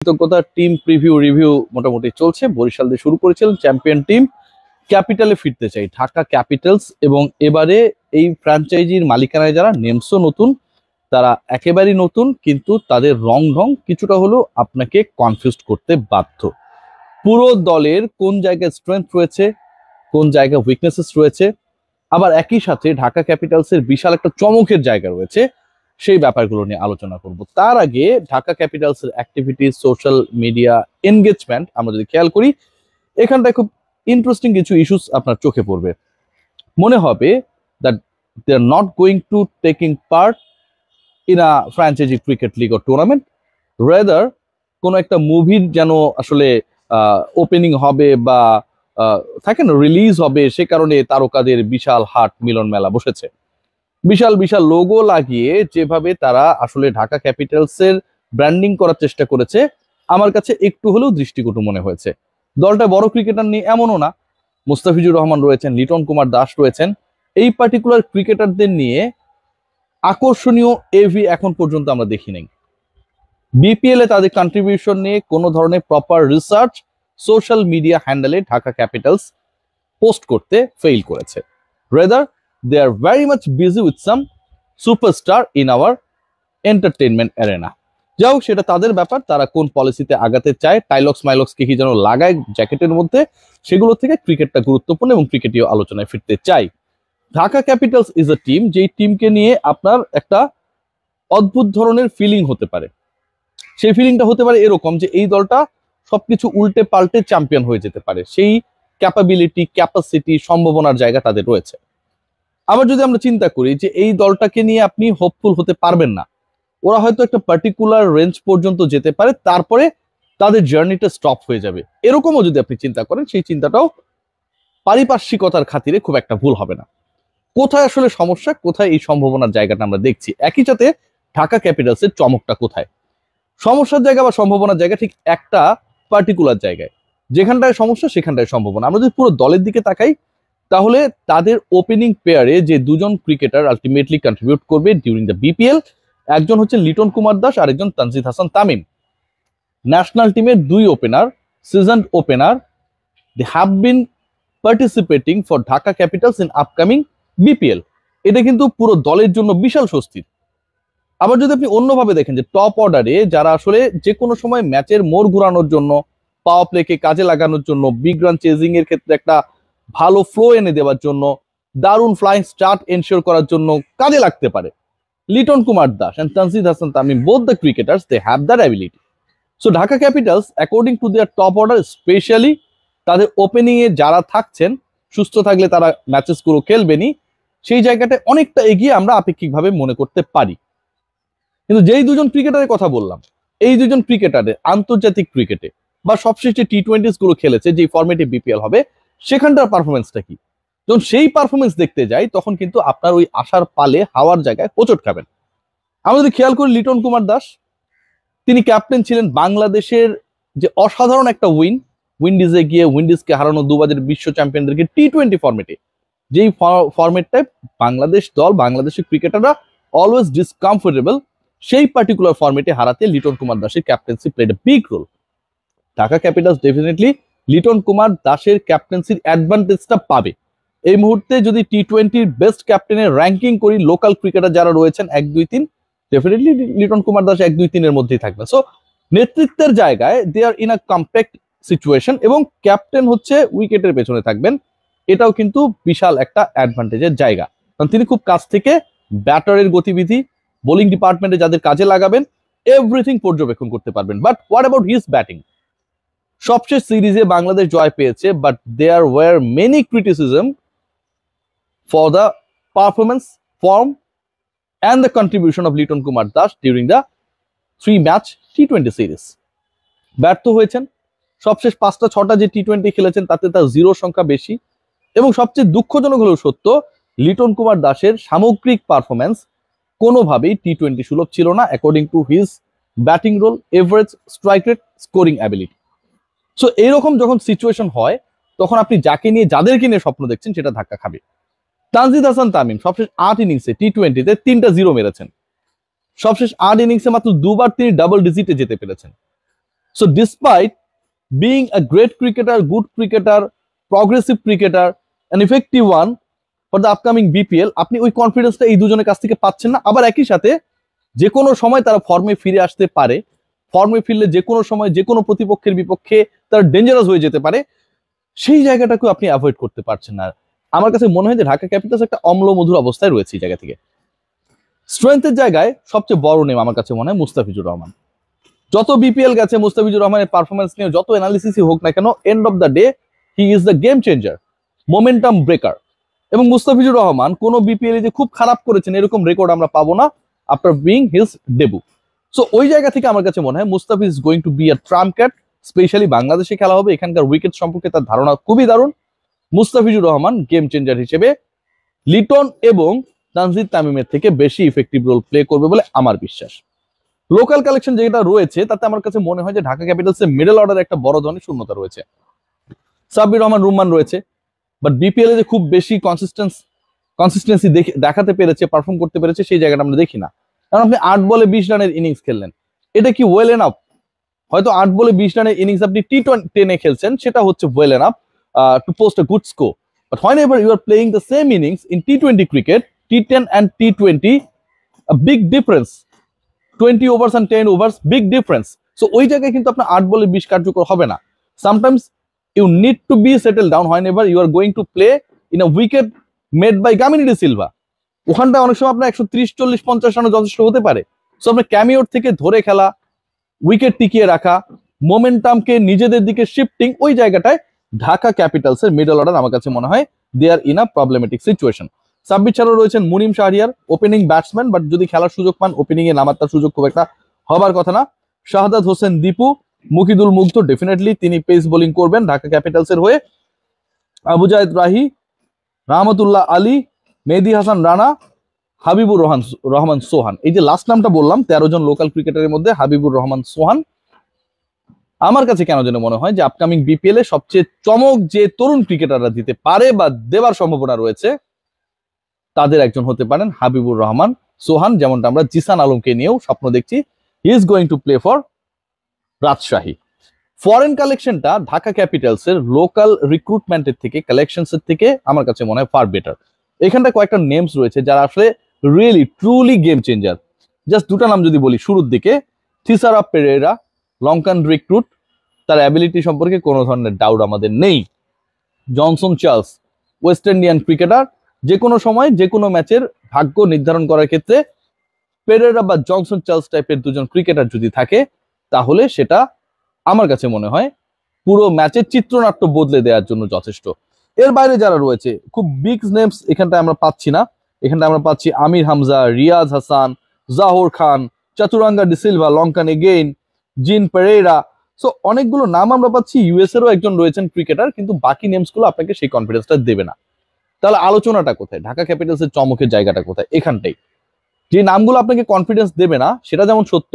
কৃতজ্ঞতা team preview review মোটামুটি চলছে। বরিশাল দিয়ে শুরু করেছিলেন, চ্যাম্পিয়ন টিম ক্যাপিটালে ফিরতে চাই, ঢাকা ক্যাপিটালস। এবং এবারে এই ফ্র্যাঞ্চাইজির মালিকানায় যারা, নেমসও নতুন, তারা একেবারেই নতুন, কিন্তু তাদের রং ঢং কিছুটা হলেও আপনাকে কনফিউজ করতে বাধ্য। পুরো দলের কোন জায়গায় স্ট্রেংথ রয়েছে, কোন জায়গায় উইকনেসেস রয়েছে, আবার একই সাথে ঢাকা ক্যাপিটালসের বিশাল একটা চমকের জায়গা রয়েছে, সেই ব্যাপারগুলো নিয়ে আলোচনা করব। তার আগে ঢাকা ক্যাপিটালসের অ্যাক্টিভিটিস, সোশ্যাল মিডিয়া এনগেজমেন্ট আমরা যদি খেয়াল করি, এখানটায় খুব ইন্টারেস্টিং কিছু ইস্যুস আপনার চোখে পড়বে। মনে হবে that they are not going to taking part in a franchise cricket league or tournament, rather কোনো একটা মুভির যেন আসলে ওপেনিং হবে বা থাকে না রিলিজ হবে, সে কারণে তারকাদের বিশাল হাট মিলন মেলা বসেছে। বিশাল বিশাল লোগো লাগিয়ে যেভাবে তারা আসলে ঢাকা ক্যাপিটালসের ব্র্যান্ডিং করার চেষ্টা করেছে, আমার কাছে একটু হলেও দৃষ্টিকটু মনে হয়েছে। দলটা বড় ক্রিকেটার নিয়ে এমনও না, মুস্তাফিজুর রহমান রয়েছেন, লিটন কুমার দাস রয়েছেন, এই পার্টিকুলার ক্রিকেটারদের নিয়ে আকর্ষণীয় এভি এখন পর্যন্ত আমরা দেখি নাই। বিপিএল এ তাদের কন্ট্রিবিউশন নিয়ে কোনো ধরনের প্রপার রিসার্চ সোশ্যাল মিডিয়া হ্যান্ডেলে ঢাকা ক্যাপিটালস পোস্ট করতে ফেইল করেছে। Rather they are very much busy with some superstar in our entertainment arena. যাই হোক, সেটা তাদের ব্যাপার, তারা কোন পলিসিতে আগাতে চায়, টাইলক্স মাইলক্সকে কি যেন লাগায় জ্যাকেটের মধ্যে, সেগুলো থেকে ক্রিকেটটা গুরুত্বপূর্ণ এবং ক্রিকেটীয় আলোচনায় ফিরতে চাই। Dhaka Capitals is a team, যেই টিমকে নিয়ে আপনার একটা অদ্ভুত ধরনের ফিলিং হতে পারে। সেই ফিলিংটা হতে পারে এরকম যে এই দলটা সবকিছু উল্টে পাল্টে চ্যাম্পিয়ন হয়ে যেতে পারে, সেই ক্যাপাবিলিটি, ক্যাপাসিটি, সম্ভাবনার জায়গা তাদের রয়েছে। আবার যদি আমরা চিন্তা করি যে এই দলটাকে নিয়ে আপনি হোপফুল হতে পারবেন না, ওরা হয়তো একটা পার্টিকুলার রেঞ্জ পর্যন্ত যেতে পারে, তারপরে তাদের জার্নিটা স্টপ হয়ে যাবে, এরকমও যদি আপনি চিন্তা করেন, সেই চিন্তাটাও পারিপার্শ্বিকতার খাতিরে খুব একটা ভুল হবে না। কোথায় আসলে সমস্যা, কোথায় এই সম্ভাবনার জায়গাটা আমরা দেখছি, একই সাথে ঢাকা ক্যাপিটালসের চমকটা কোথায়? সমস্যার জায়গা বা সম্ভাবনার জায়গা ঠিক একটা পার্টিকুলার জায়গায়, যেখানটায় সমস্যা সেখানটায় সম্ভাবনা। আমরা যদি পুরো দলের দিকে তাকাই, তাহলে তাদের ওপেনিং পেয়ারে যে দুজন ক্রিকেটার আলটিমেটলি কন্ট্রিবিউট করবে ডিউরিং দ্য বিপিএল, একজন হচ্ছে লিটন কুমার দাস, আরেকজন তানজিদ হাসান তামিম। ন্যাশনাল টিমের দুই opener, seasoned opener, they have been participating for Dhaka Capitals in upcoming BPL. এটা কিন্তু পুরো দলের জন্য বিশাল স্বস্তির। আবার যদি আপনি অন্যভাবে দেখেন যে টপ অর্ডারে যারা আসলে যে কোনো সময় ম্যাচের মোড় ঘোরানোর জন্য, পাওয়ার প্লেকে কাজে লাগানোর জন্য, বিগ রান চেজিং এর ক্ষেত্রে একটা ভালো ফ্লো এনে দেওয়ার জন্য, দারুণ ফ্লাইং স্টার্ট এনশিওর করার জন্য কাজে লাগতে পারে, Liton Kumar Das and Tanzid Hasan Tamim, both the cricketers, they have that ability. So Dhaka Capitals according to their top order, specially তাদের ওপেনিং এ যারা থাকছেন, সুস্থ থাকলে তারা ম্যাচেসগুলো খেলবেনই, সেই জায়গাটায় অনেকটা এগিয়ে আমরা আপেক্ষিকভাবে মনে করতে পারি। কিন্তু যেই দুজন ক্রিকেটারের কথা বললাম, এই দুজন ক্রিকেটারের আন্তর্জাতিক ক্রিকেটে বা সবশেষে টি-20s গুলো খেলেছে, যে ফরম্যাটে বিপিএল হবে, সেখানটার পারফরমেন্সটা কি? যখন সেই পারফরমেন্স দেখতে যাই, তখন কিন্তু আপনার ওই আশার পালে হাওয়ার জায়গায় হোঁচট খাবেন। আমরা যদি খেয়াল করি লিটন কুমার দাস, তিনি ক্যাপ্টেন ছিলেন বাংলাদেশের যে অসাধারণ একটা উইন্ডিজে গিয়ে উইন্ডিজকে হারানো দুবারের বিশ্ব চ্যাম্পিয়নদেরকে টি-20 ফরম্যাটে, যেই ফরম্যাটটায় বাংলাদেশ দল, বাংলাদেশের ক্রিকেটাররা অলওয়েজ ডিসকমফোর্টেবল, সেই পার্টিকুলার ফরম্যাটে হারাতে লিটন কুমার দাসের captaincy played a big role. Dhaka Capitals definitely Liton Kumar দাসের ক্যাপ্টেন্সির অ্যাডভান্টেজটা পাবে। এই মুহূর্তে যদি টি-20 বেস্ট ক্যাপ্টেনের র্যাঙ্কিং করি, লোকাল ক্রিকেটার যারা রয়েছেন 1, 2, 3, ডেফিনেটলি লিটন কুমার দাস 1, 2, 3 এর মধ্যেই থাকবে। সো নেতৃত্বের জায়গায় দে are in a compact situation, এবং ক্যাপ্টেন হচ্ছে উইকেটের পেছনে থাকবেন, এটাও কিন্তু বিশাল একটা অ্যাডভান্টেজের জায়গা, কারণ তিনি খুব কাছ থেকে ব্যাটারের গতিবিধি, বোলিং ডিপার্টমেন্টে যাদের কাজে লাগাবেন, এভরিথিং পর্যবেক্ষণ করতে পারবেন। But what about his batting? সবশেষ সিরিজে বাংলাদেশ জয় পেয়েছে, but there were many criticism for the performance, form and the contribution of Liton Kumar Das during the three match টি-20 সিরিজ। ব্যর্থ হয়েছেন। সবশেষ 5টা-6টা যে টি-20 খেলেছেন, তাতে তার জিরো সংখ্যা বেশি। এবং সবচেয়ে দুঃখজনক হলেও সত্য, লিটন কুমার দাসের সামগ্রিক পারফরমেন্স কোনোভাবেই টি-20 সুলভ ছিল না, according to his batting role, average strike rate, scoring ability. So এইরকম যখন সিচুয়েশন হয়, তখন আপনি যাকে নিয়ে, যাদেরকে নিয়ে স্বপ্ন দেখছেন, সেটা ধাক্কা খাবে। তানজিদ হাসান তামিম সবশেষ 8 ইনিংসে টি-20-তে 3টা 0 মেরেছেন। সবশেষ 8 ইনিংসে মাত্র 2বার তিনি ডাবল ডিজিটে যেতে পেরেছেন। So despite being a great cricketer, good cricketer, progressive cricketer, an effective one for the upcoming BPL, আপনি ওই কনফিডেন্সটা এই দুজনের কাছ থেকে পাচ্ছেন না। আবার একই সাথে যে কোনো সময় তারা ফর্মে ফিরে আসতে পারে, ফর্মে ফিরলে যে কোনো সময় যে কোনো প্রতিপক্ষের বিপক্ষে তারা ডেঞ্জারাস হয়ে যেতে পারে, সেই জায়গাটাকেও আপনি অ্যাভয়েড করতে পারছেন না। আমার কাছে মনে হয় যে ঢাকা ক্যাপিটালস একটা অম্ল মধুর অবস্থায় রয়েছে এই জায়গা থেকে। স্ট্রেংথের জায়গায় সবচেয়ে বড় নেম আমার কাছে মনে হয় মুস্তাফিজুর রহমান। যত বিপিএল গেছে মুস্তাফিজুর রহমানের পারফরমেন্স নিয়ে যত অ্যানালিসিসই হোক না কেন, end of the day he is the game changer, momentum breaker. এবং মুস্তাফিজুর রহমান কোনো বিপিএল যে খুব খারাপ করেছেন এরকম রেকর্ড আমরা পাবো না after being his debut. So ওই জায়গা থেকে আমার কাছে মনে হয় Mustafiz going to be a Trump cat. Specially বাংলাদেশে খেলা হবে, এখানকার উইকেট সম্পর্কে তার ধারণা খুবই দারুণ। মুস্তাফিজুর রহমান গেম চেঞ্জার হিসেবে লিটন এবং তানজিদ তামিমের থেকে বেশি ইফেক্টিভ রোল প্লে করবে বলে আমার বিশ্বাস। লোকাল কালেকশন যেটা রয়েছে তাতে আমার কাছে মনে হয় যে ঢাকা ক্যাপিটালসের মিডল অর্ডারে একটা বড় ধরনের শূন্যতা রয়েছে। সাব্বির রহমান রুম্মান রয়েছে, বাট বিপিএল এ যে খুব বেশি কনসিস্টেন্সি দেখাতে পেরেছে, পারফর্ম করতে পেরেছে, সেই জায়গাটা আমরা দেখি না। কারণ আপনি 8 বলে 20 রানের ইনিংস খেললেন, এটা কি ওয়েল এনাফ? হয়তো 8 বলে 20 রানের ইনিংস আপনি T10 খেলছেন, সেটা হচ্ছে well enough to post a good score. But whenever you are playing the same innings in T20 cricket, T10 and T20, a big difference, 20 overs and 10 overs, big difference. So ওই জায়গায় কিন্তু আপনার 8 বলে 20 কার্যকর হবে না। Sometimes you need to be settled down whenever you are going to play in a wicket made by Gamini de Silva. ওখানটা অনেক সময় আপনার 130, 40, 50 রানও যথেষ্ট হতে পারে। সো আপনার ক্যামিওর থেকে ধরে খেলা, উইকেট টিকিয়ে রাখা, মোমেন্টামকে নিজেদের দিকে শিফটিং, ওই জায়গাটায় ঢাকা ক্যাপিটালসের মিডল অর্ডার আমার কাছে মনে হয় they are in a problematic situation. Sabbir ছাড়াও রয়েছেন Munim Shahriar, opening batsman, but যদি খেলার সুযোগ পান ওপেনিং এ নামার তার সুযোগ খুব একটা হবার কথা না। শাহাদাত হোসেন দীপু, মুকিদুল মুগ্ধ, ডেফিনেটলি তিনি পেস বোলিং করবেন ঢাকা ক্যাপিটালসের হয়ে। আবু জায়েদ রাহি, রাহমাতুল্লাহ আলী, মেহেদী হাসান রানা, হাবিবুর রহমান সোহান। এই যে লাস্ট নামটা বললাম 13 জন লোকাল ক্রিকেটারের মধ্যে হাবিবুর রহমান সোহান, আমার কাছে কেন যেন মনে হয় যে আপকামিং বিপিএল এ সবচেয়ে চমক যে তরুণ ক্রিকেটাররা দিতে পারে বা দেবার সম্ভাবনা রয়েছে তাদের একজন হতে পারেন হাবিবুর রহমান সোহান। যেমনটা আমরা জিসান আলমকে নিয়েও স্বপ্ন দেখছি, he is going to play for Rajshahi. Foreign কালেকশনটা ঢাকা ক্যাপিটালসের লোকাল রিক্রুটমেন্টের থেকে, কালেকশনসের থেকে আমার কাছে মনে হয় ফার বেটার। এখানটা কয়েকটা নেমস রয়েছে যারা আসলে really truly game changer. Just দুটা নাম যদি বলি শুরুর দিকে, থিসারা পেরেরা, লঙ্কান রিক্রুট, তার অ্যাবিলিটি সম্পর্কে কোনো ধরনের ডাউট আমাদের নেই। Johnson Charles, West Indian cricketer, যে কোনো সময় যে কোনো ম্যাচের ভাগ্য নির্ধারণ করার ক্ষেত্রে পেরেরা বা জনসন চার্লস টাইপের দুজন ক্রিকেটার যদি থাকে তাহলে সেটা আমার কাছে মনে হয় পুরো ম্যাচের চিত্রনাট্য বদলে দেওয়ার জন্য যথেষ্ট। এর বাইরে যারা রয়েছে খুব বিগ নেমস এখানটায় আমরা পাচ্ছি না। এখানটায় আমরা পাচ্ছি আমির হামজা, রিয়াজ হাসান, জাহর খান, চাতুরাঙ্গা ডি সিলভা, লঙ্কান এগেইন, জিন পেরেরা। সো অনেকগুলো নাম আমরা পাচ্ছি। ইউএস এরও একজন রয়েছেন ক্রিকেটার, কিন্তু বাকি নেমস গুলো আপনাকে সেই কনফিডেন্সটা দেবে না। তাহলে আলোচনাটা কোথায়? ঢাকা ক্যাপিটালসের চমকের জায়গাটা কোথায়? এখানটাই যে নামগুলো আপনাকে কনফিডেন্স দেবে না সেটা যেমন সত্য,